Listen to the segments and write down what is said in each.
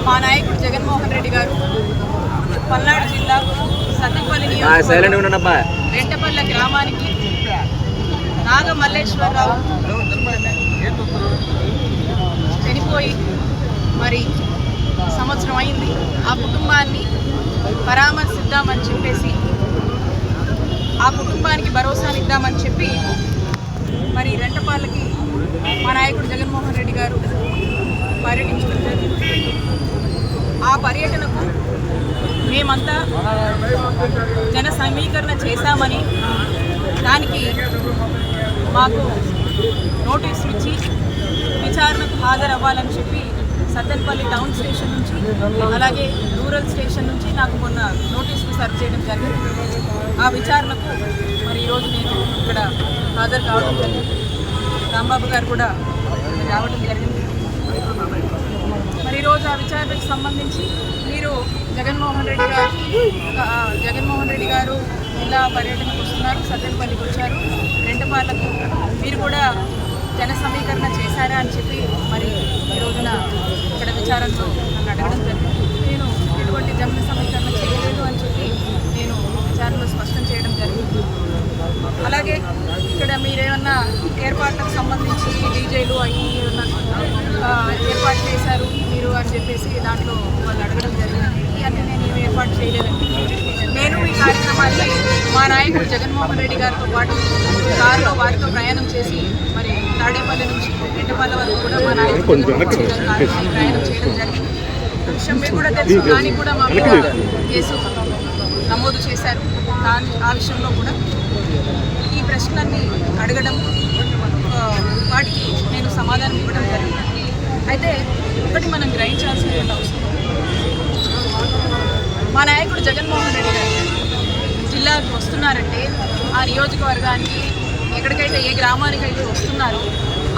మా నాయకుడు జగన్మోహన్ రెడ్డి గారు పల్నాడు జిల్లా సత్తుపల్లి నియోజకవర్గం రెంటపల్లె గ్రామానికి నాగమల్లేశ్వరరావు చనిపోయి మరి సంవత్సరం అయింది. ఆ కుటుంబాన్ని పరామర్శిద్దామని చెప్పేసి, ఆ కుటుంబానికి భరోసానిద్దామని చెప్పి మరి రెంటపాలకి మా నాయకుడు జగన్మోహన్ రెడ్డి గారు పర్యటించడం జరిగింది. ఆ పర్యటనకు మేమంతా జన సమీకరణ చేశామని, దానికి మాకు నోటీసులు ఇచ్చి విచారణకు హాజరవ్వాలని చెప్పి సత్తెనపల్లి టౌన్ స్టేషన్ నుంచి అలాగే రూరల్ స్టేషన్ నుంచి నాకు మొన్న నోటీసులు సర్వ్ చేయడం జరిగింది. ఆ విచారణకు మరి ఈరోజు నేను ఇక్కడ హాజరు కావడం జరిగింది. రాంబాబు గారు కూడా రావడం జరిగింది. మరి ఈరోజు ఆ విచారణకు సంబంధించి మీరు జగన్మోహన్ రెడ్డి గారు జిల్లా పర్యటనకు వస్తున్నారు, సత్తెనపల్లికి వచ్చారు, రెంటపాలకు మీరు కూడా జన సమీకరణ చేశారా అని చెప్పి మరి ఈ రోజున ఇక్కడ విచారణలో నన్ను అడగడం జరిగింది. నేను ఎటువంటి జన సమీకరణ చేయలేదు అని చెప్పి నేను విచారణలో స్పష్టం చేయడం జరిగింది. అలాగే ఇక్కడ మీరేమన్నా ఏర్పాట్లకు సంబంధించి డీజేలు అవి ఏర్పాటు చేశారు మీరు అని చెప్పేసి దాంట్లో వాళ్ళు అడగడం జరిగింది. ఇవన్నీ నేను ఏమి ఏర్పాటు చేయలేదండి. నేను ఈ కార్యక్రమాన్ని మా నాయకుడు జగన్మోహన్ రెడ్డి గారితో పాటు కారులో వారితో ప్రయాణం చేసి మరి తాడేపల్లి నుంచి రెంటపల్లి వరకు కూడా మా నాయకుడు ప్రయాణం చేయడం జరిగింది. విషయం మీకు కూడా తెలుసు, దానికి కూడా మా మీద కేసు నమోదు చేశారు. ఆ విషయంలో కూడా ఈ ప్రశ్నలన్నీ అడగడం, వాటికి నేను సమాధానం ఇవ్వడం జరిగింది. అయితే ఒకటి మనం గ్రహించాల్సినటువంటి అవసరం, మా నాయకుడు జగన్మోహన్ రెడ్డి గారు జిల్లాకు వస్తున్నారంటే, ఆ నియోజకవర్గానికి ఎక్కడికైతే ఏ గ్రామానికైతే వస్తున్నారో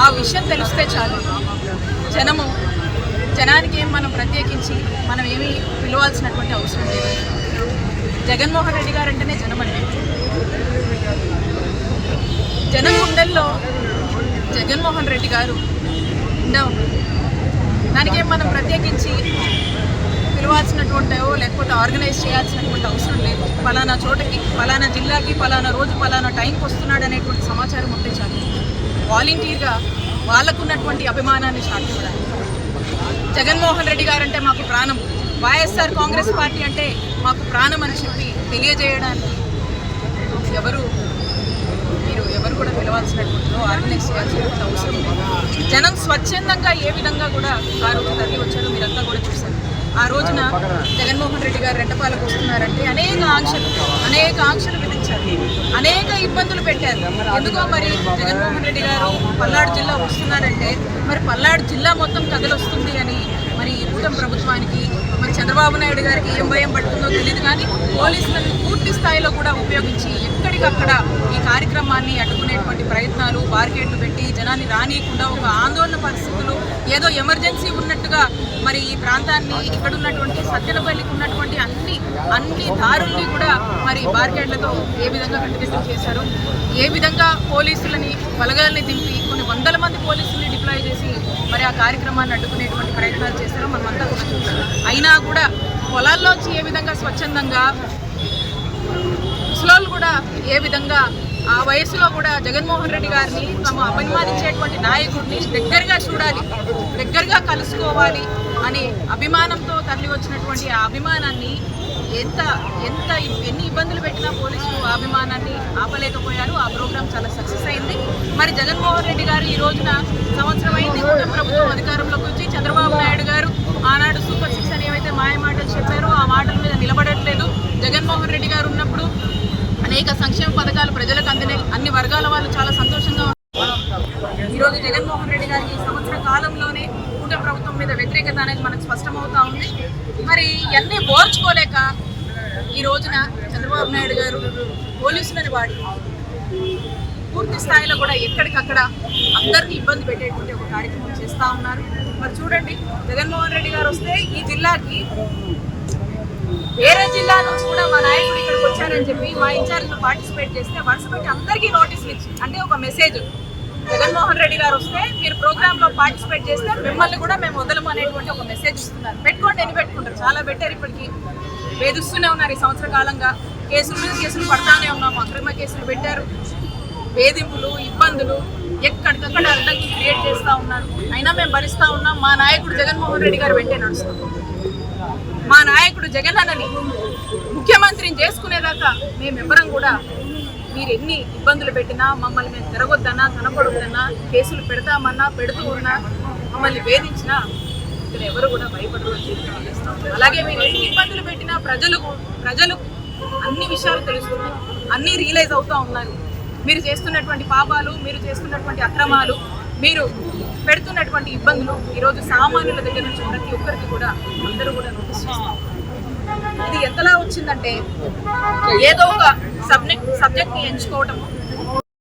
ఆ విషయం తెలిస్తే చాలు. జనానికి ఏం మనం ప్రత్యేకించి మనం ఏమీ పిలవాల్సినటువంటి అవసరం లేదు. జగన్మోహన్ రెడ్డి గారు అంటేనే జనం అండి. జనం గుండెల్లో జగన్మోహన్ రెడ్డి గారు దానికేం మనం ప్రత్యేకించి పిలవాల్సినటువంటివో లేకపోతే ఆర్గనైజ్ చేయాల్సినటువంటి అవసరం లేదు. పలానా చోటకి, పలానా జిల్లాకి, పలానా రోజు, పలానా టైంకి వస్తున్నాడు అనేటువంటి సమాచారం ఉంటే చాలు. వాలంటీర్గా వాళ్ళకున్నటువంటి అభిమానాన్ని చాటుకోవడానికి జగన్మోహన్ రెడ్డి గారు అంటే మాకు ప్రాణం, వైఎస్ఆర్ కాంగ్రెస్ పార్టీ అంటే మాకు ప్రాణం అని చెప్పి తెలియజేయడానికి ఎవరు కూడా పిలవాల్సినటువంటి ఆర్గనైజ్ చేయాల్సినటువంటి అవసరం లేదు. జనం స్వచ్ఛందంగా ఏ విధంగా కూడా ఆ రోజు తరలి వచ్చారో మీరంతా కూడా చూశారు. ఆ రోజున జగన్మోహన్ రెడ్డి గారు రెంటపాలకు వస్తున్నారంటే అనేక ఆంక్షలు విధించారు, అనేక ఇబ్బందులు పెట్టారు. ఎందుకో మరి జగన్మోహన్ రెడ్డి గారు పల్నాడు జిల్లా వస్తున్నారంటే మరి పల్నాడు జిల్లా మొత్తం కదలొస్తుంది అని మరి ఈ కూటమి ప్రభుత్వానికి, మరి చంద్రబాబు నాయుడు గారికి ఏం భయం పడుతుందో తెలియదు. కానీ పోలీసులను పూర్తి స్థాయిలో కూడా ఉపయోగించి ఎక్కడికక్కడ ఈ కార్యక్రమాన్ని అడ్డుకునేటువంటి ప్రయత్నాలు, బార్గేట్లు పెట్టి జనాన్ని రానియకుండా ఒక ఆందోళన పరిస్థితులు, ఏదో ఎమర్జెన్సీ ఉన్నట్టుగా మరి ఈ ప్రాంతాన్ని, ఇక్కడ ఉన్నటువంటి సత్తెనపల్లికి ఉన్నటువంటి అన్ని దారుల్ని కూడా మరి బార్గేట్లతో ఏ విధంగా కట్టుదిట్టం చేశారు, ఏ విధంగా పోలీసులని బలగాల్ని దింపి కొన్ని వందల మంది పోలీసుల్ని డిప్లాయ్ చేసి మరి ఆ కార్యక్రమాన్ని అడ్డుకునేటువంటి ప్రయత్నాలు చేశారో మనమంతా కూడా చూసాం. అయినా కూడా పొలాల్లోంచి ఏ విధంగా స్వచ్ఛందంగా, ముసలోళ్ళు కూడా ఏ విధంగా ఆ వయసులో కూడా జగన్మోహన్ రెడ్డి గారిని తమ అభిమానించేటువంటి నాయకుడిని దగ్గరగా చూడాలి, దగ్గరగా కలుసుకోవాలి అని అభిమానంతో తరలి వచ్చినటువంటి ఆ అభిమానాన్ని ఎన్ని ఇబ్బందులు పెట్టినా పోలీసులు ఆ అభిమానాన్ని ఆపలేకపోయారు. ఆ ప్రోగ్రాం చాలా సక్సెస్ అయింది. మరి జగన్మోహన్ రెడ్డి గారు ఈ రోజున సంవత్సరం అయింది కూటమి ప్రభుత్వం అధికారంలోకి వచ్చి, చంద్రబాబు నాయుడు గారు ఆనాడు సూపర్ 6 అని ఏవైతే మాయ మాటలు చెప్పారో ఆ మాటల మీద నిలబడట్లేదు. జగన్మోహన్ రెడ్డి గారు ఉన్నప్పుడు అనేక సంక్షేమ పథకాలు ప్రజలకు అందినాయి. అన్ని వర్గాల వాళ్ళు చాలా సంతోషంగా ఉన్నారు. ఈరోజు జగన్మోహన్ రెడ్డి గారికి ఈ సంవత్సర కాలంలోనే కూటమి ప్రభుత్వం మీద వ్యతిరేకత అనేది మనకు స్పష్టమవుతా ఉంది. మరి ఇవన్నీ ఓర్చుకోలేక ఈ రోజున చంద్రబాబు నాయుడు గారు పోలీసులని వాడి పూర్తి స్థాయిలో కూడా ఎక్కడికక్కడ అందరినీ ఇబ్బంది పెట్టేటువంటి ఒక కార్యక్రమం చేస్తూ ఉన్నారు. మరి చూడండి, జగన్మోహన్ రెడ్డి గారు వస్తే ఈ జిల్లాకి వేరే జిల్లా నుంచి కూడా మా నాయకుడు ఇక్కడికి వచ్చారని చెప్పి మా ఇన్ఛార్జ్లు పార్టిసిపేట్ చేస్తే వరుస పెట్టి అందరికీ నోటీసులు ఇచ్చి, అంటే ఒక మెసేజ్ జగన్మోహన్ రెడ్డి గారు వస్తే మీరు ప్రోగ్రామ్ లో పార్టిసిపేట్ చేస్తే మిమ్మల్ని కూడా మేము వదలము అనేటువంటి ఒక మెసేజ్ ఇస్తున్నారు. పెట్టుకోండి, ఎన్ని పెట్టుకుంటారు, చాలా పెట్టారు. ఇప్పటికీ వేధిస్తూనే ఉన్నారు. ఈ సంవత్సర కాలంగా కేసుల మీద కేసులు పడతానే ఉన్నాము. అక్రమ కేసులు పెట్టారు, వేధింపులు, ఇబ్బందులు ఎక్కడికక్కడ అడ్డంకి క్రియేట్ చేస్తూ ఉన్నారు. అయినా మేము భరిస్తూ ఉన్నాం. మా నాయకుడు జగన్మోహన్ రెడ్డి గారు వెంటే నడుస్తాం. మా నాయకుడు జగన్ అన్నని ముఖ్యమంత్రిని చేసుకునేదాకా మేమెవ్వరం కూడా మీరు ఎన్ని ఇబ్బందులు పెట్టినా, మమ్మల్ని మేము తిరగొద్దన్నా, కనపడొద్దన్నా, కేసులు పెడతామన్నా, పెడుతూ ఉన్నా, మమ్మల్ని వేధించినా ఇక్కడ ఎవరు కూడా భయపడరు అని చెప్పి తెలియజేస్తాం. అలాగే మీరు ఎన్ని ఇబ్బందులు పెట్టినా ప్రజలు అన్ని విషయాలు తెలుస్తున్నాయి, అన్నీ రియలైజ్ అవుతూ ఉన్నారు. మీరు చేస్తున్నటువంటి పాపాలు, మీరు చేస్తున్నటువంటి అక్రమాలు, మీరు పెడుతున్నటువంటి ఇబ్బందులు ఈరోజు సామాన్యుల దగ్గర నుంచి ప్రతి ఒక్కరికి కూడా అందరూ కూడా నోటీస్ చేస్తారు. ఇది ఎంతలా వచ్చిందంటే ఏదో ఒక సబ్జెక్ట్ ని ఎంచుకోవటము,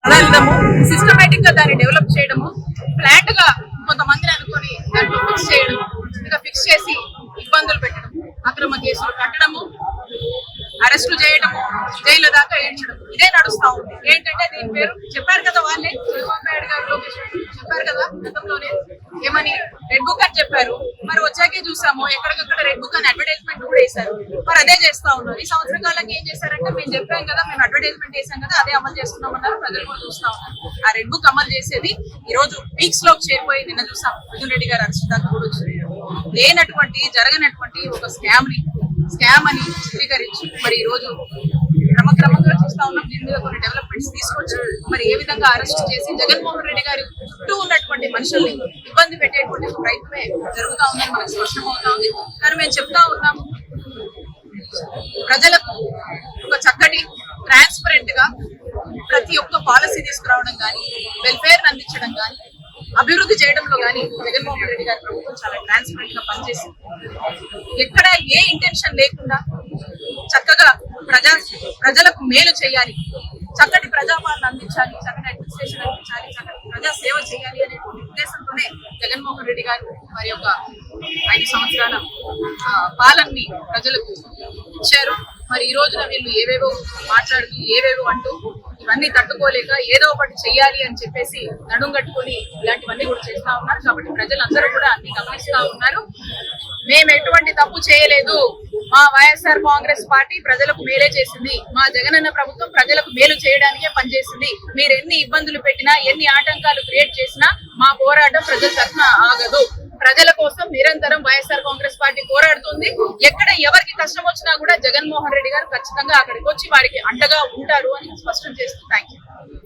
చదవడము, సిస్టమేటిక్ గా దాన్ని డెవలప్ చేయడము, ఫ్లాట్ గా కొంతమందిని అనుకొని దాంట్లో ఫిక్స్ చేయడం, ఇంకా ఫిక్స్ చేసి ఇబ్బందులు పెట్టడం, అక్రమ కేసులు కట్టడము, అరెస్టులు చేయడము, జైలు దాకా ఏడ్చడం, ఇదే నడుస్తా ఉంది. ఏంటంటే దీని పేరు చెప్పారు కదా, వాళ్ళే చంద్రబాబు నాయుడు గారు, లోకేష్ చెప్పారు కదా గతంలోనే, ఏమని రెడ్ బుక్ అని చెప్పారు. మరి వచ్చాకే చూసాము ఎక్కడికక్కడ రెడ్ బుక్ అని అడ్వర్టైజ్మెంట్ కూడా వేశారు. మరి అదే చేస్తా ఉన్నారు. ఈ సంవత్సర కాలంకి ఏం చేశారంటే, మేము చెప్పాం కదా, మేము అడ్వర్టైజ్మెంట్ వేసాం కదా, అదే అమలు చేస్తున్నామన్నారు. ప్రజలు కూడా చూస్తా ఉన్నారు. ఆ రెడ్ బుక్ అమలు చేసేది ఈ రోజు పీక్స్ లోకి చేరిపోయి నిన్న చూసాం మిథున్ రెడ్డి గారు అరెస్ట్ దాకా కూడా వచ్చింది. లేనటువంటి జరగనటువంటి ఒక స్కామ్ అని చిత్రీకరించి మరి ఈ రోజు క్రమక్రమంగా చూస్తా ఉన్నాం. దీని మీద కొన్ని డెవలప్మెంట్స్ తీసుకొచ్చి మరి ఏ విధంగా అరెస్ట్ చేసి జగన్మోహన్ రెడ్డి గారి చుట్టూ ఉన్నటువంటి మనుషుల్ని ఇబ్బంది పెట్టేటువంటి ఒక ప్రయత్నమే జరుగుతూ ఉందని మనకు స్పష్టమవుతా ఉంది. కానీ మేము చెప్తా ఉన్నాం, ప్రజలకు ఒక చక్కటి ట్రాన్స్పరెంట్ గా ప్రతి ఒక్క పాలసీ తీసుకురావడం కానీ, వెల్ఫేర్ అందించడం కానీ, అభివృద్ధి చేయడంలో కానీ జగన్మోహన్ రెడ్డి గారి ప్రభుత్వం చాలా ట్రాన్స్పరెంట్ గా పనిచేసింది. ఎక్కడ ఏ ఇంటెన్షన్ లేకుండా చక్కగా ప్రజలకు మేలు చేయాలి, చక్కటి ప్రజాపాలన అందించాలి, చక్కటి అడ్మినిస్ట్రేషన్ అందించాలి, చక్కటి ప్రజా సేవ చేయాలి అనేటువంటి ఉద్దేశంతోనే జగన్మోహన్ రెడ్డి గారు మరి యొక్క 5 సంవత్సరాల పాలనని ప్రజలకు ఇచ్చారు. మరి ఈ రోజున వీళ్ళు ఏవేవో మాట్లాడుతూ ఏవేవో అంటూ ఇవన్నీ తట్టుకోలేక ఏదో ఒకటి చెయ్యాలి అని చెప్పేసి నడుం కట్టుకొని ఇలాంటివన్నీ కూడా చేస్తా ఉన్నారు. కాబట్టి ప్రజలందరూ కూడా అన్ని గమనిస్తా ఉన్నారు. మేము ఎటువంటి తప్పు చేయలేదు, మా వైఎస్ఆర్ కాంగ్రెస్ పార్టీ ప్రజలకు మేలే చేసింది, మా జగనన్న ప్రభుత్వం ప్రజలకు మేలు చేయడానికే పనిచేసింది. మీరు ఎన్ని ఇబ్బందులు పెట్టినా, ఎన్ని ఆటంకాలు క్రియేట్ చేసినా మా పోరాటం ప్రజల తరఫున ఆగదు. ప్రజల కోసం నిరంతరం వైఎస్ఆర్ కాంగ్రెస్ పార్టీ పోరాడుతుంది. ఎక్కడ ఎవరికి కష్టం వచ్చినా కూడా జగన్మోహన్ రెడ్డి గారు ఖచ్చితంగా అక్కడికి వచ్చి వారికి అండగా ఉంటారు అని స్పష్టం చేస్తూ థ్యాంక్ యూ.